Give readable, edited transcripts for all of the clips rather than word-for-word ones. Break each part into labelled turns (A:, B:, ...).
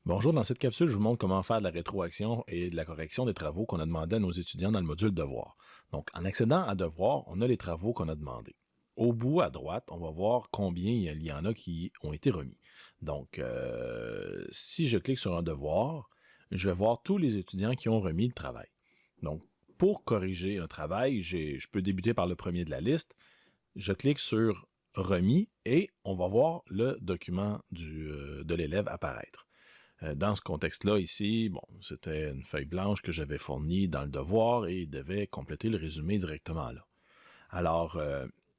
A: Bonjour, dans cette capsule, je vous montre comment faire de la rétroaction et de la correction des travaux qu'on a demandé à nos étudiants dans le module Devoirs. Donc, en accédant à Devoirs, on a les travaux qu'on a demandés. Au bout, à droite, on va voir combien il y en a qui ont été remis. Donc, si je clique sur un devoir, je vais voir tous les étudiants qui ont remis le travail. Donc, pour corriger un travail, je peux débuter par le premier de la liste. Je clique sur « Remis » et on va voir le document de l'élève apparaître. Dans ce contexte-là, ici, bon, c'était une feuille blanche que j'avais fournie dans le devoir et il devait compléter le résumé directement là. Alors,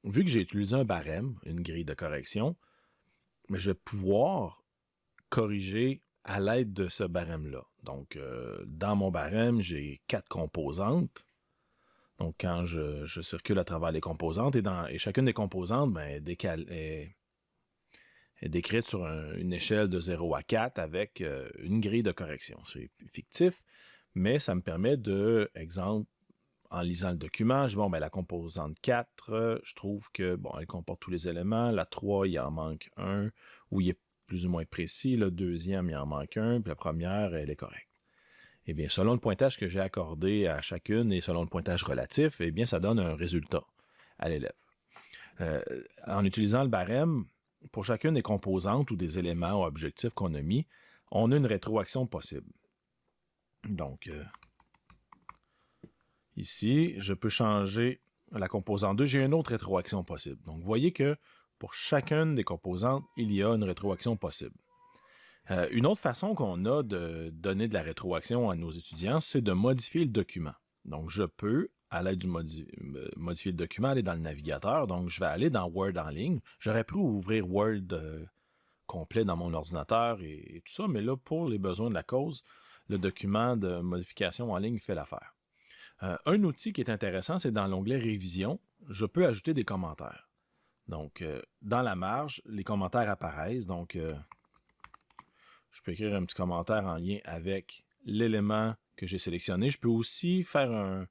A: vu que j'ai utilisé un barème, une grille de correction, mais je vais pouvoir corriger à l'aide de ce barème-là. Donc, dans mon barème, j'ai 4 composantes. Donc, quand je circule à travers les composantes, et chacune des composantes est décrite sur une échelle de 0 à 4 avec une grille de correction. C'est fictif, mais ça me permet de, exemple, en lisant le document, je dis, bon, la composante 4, je trouve que, bon, elle comporte tous les éléments. La 3, il en manque un, ou il est plus ou moins précis. Le deuxième, il en manque un, puis la première, elle est correcte. Eh bien, selon le pointage que j'ai accordé à chacune et selon le pointage relatif, eh bien, ça donne un résultat à l'élève. En utilisant le barème, pour chacune des composantes ou des éléments ou objectifs qu'on a mis, on a une rétroaction possible. Donc, ici, je peux changer la composante 2. J'ai une autre rétroaction possible. Donc, vous voyez que pour chacune des composantes, il y a une rétroaction possible. Une autre façon qu'on a de donner de la rétroaction à nos étudiants, c'est de modifier le document. Donc, je peux, à l'aide du modifier le document, aller dans le navigateur. Donc, je vais aller dans Word en ligne. J'aurais pu ouvrir Word complet dans mon ordinateur et tout ça, mais là, pour les besoins de la cause, le document de modification en ligne fait l'affaire. Un outil qui est intéressant, c'est dans l'onglet Révision, je peux ajouter des commentaires. Donc, dans la marge, les commentaires apparaissent. Donc, je peux écrire un petit commentaire en lien avec l'élément que j'ai sélectionné. Je peux aussi faire un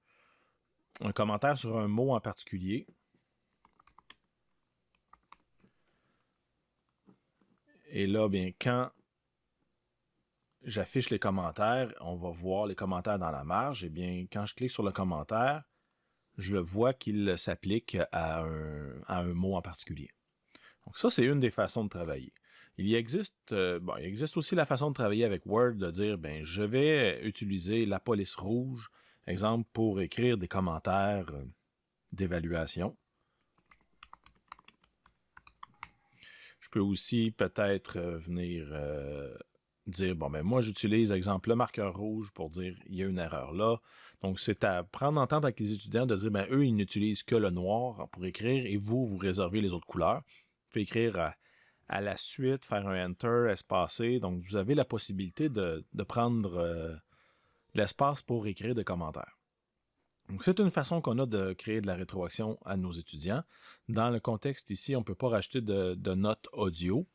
A: commentaire sur un mot en particulier. Et là, bien, quand j'affiche les commentaires, on va voir les commentaires dans la marge. Et bien, quand je clique sur le commentaire, je vois qu'il s'applique à un mot en particulier. Donc ça, c'est une des façons de travailler. Il existe aussi la façon de travailler avec Word, de dire, je vais utiliser la police rouge, exemple, pour écrire des commentaires d'évaluation. Je peux aussi peut-être venir dire, moi j'utilise, exemple, le marqueur rouge pour dire, il y a une erreur là. Donc, c'est à prendre en compte avec les étudiants de dire, eux, ils n'utilisent que le noir pour écrire et vous réservez les autres couleurs. Vous pouvez écrire à la suite, faire un Enter, espacer. Donc, vous avez la possibilité de prendre l'espace pour écrire des commentaires. Donc, c'est une façon qu'on a de créer de la rétroaction à nos étudiants. Dans le contexte ici, on ne peut pas rajouter de notes audio,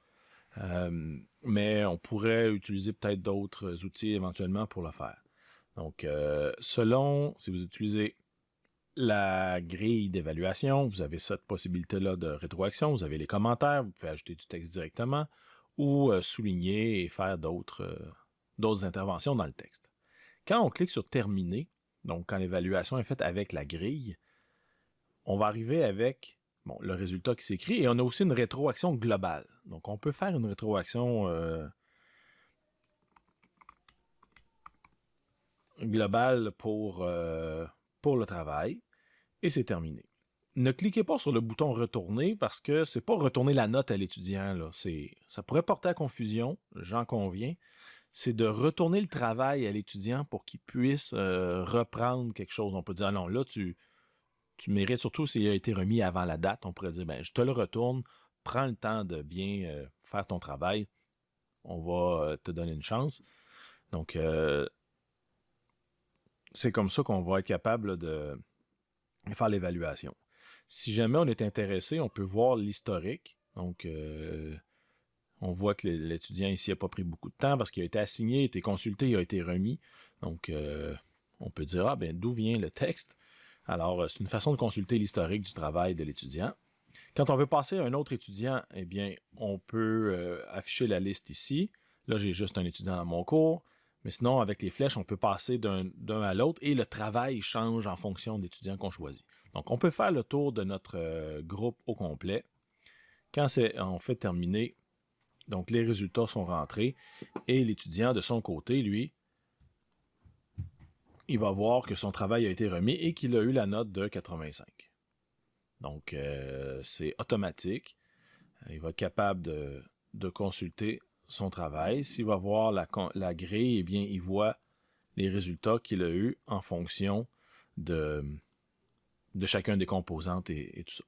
A: mais on pourrait utiliser peut-être d'autres outils éventuellement pour le faire. Donc, si vous utilisez la grille d'évaluation, vous avez cette possibilité-là de rétroaction, vous avez les commentaires, vous pouvez ajouter du texte directement ou souligner et faire d'autres interventions dans le texte. Quand on clique sur « Terminer », donc quand l'évaluation est faite avec la grille, on va arriver avec le résultat qui s'écrit et on a aussi une rétroaction globale. Donc, on peut faire une rétroaction globale pour le travail. Et c'est terminé. Ne cliquez pas sur le bouton « Retourner » parce que c'est pas retourner la note à l'étudiant. Ça pourrait porter à confusion, j'en conviens. C'est de retourner le travail à l'étudiant pour qu'il puisse reprendre quelque chose. On peut dire, non, là, tu mérites, surtout s'il a été remis avant la date, on pourrait dire, je te le retourne, prends le temps de bien faire ton travail. On va te donner une chance. Donc, c'est comme ça qu'on va être capable de faire l'évaluation. Si jamais on est intéressé, on peut voir l'historique. Donc, on voit que l'étudiant ici n'a pas pris beaucoup de temps parce qu'il a été assigné, a été consulté, il a été remis. Donc, on peut dire, d'où vient le texte? Alors, c'est une façon de consulter l'historique du travail de l'étudiant. Quand on veut passer à un autre étudiant, eh bien, on peut afficher la liste ici. Là, j'ai juste un étudiant dans mon cours. Mais sinon, avec les flèches, on peut passer d'un à l'autre et le travail change en fonction de l'étudiant qu'on choisit. Donc, on peut faire le tour de notre groupe au complet. Quand on fait terminer, donc les résultats sont rentrés et l'étudiant de son côté, lui, il va voir que son travail a été remis et qu'il a eu la note de 85. Donc, c'est automatique. Il va être capable de consulter son travail. S'il va voir la grille, eh bien, il voit les résultats qu'il a eus en fonction de chacun des composantes et tout ça.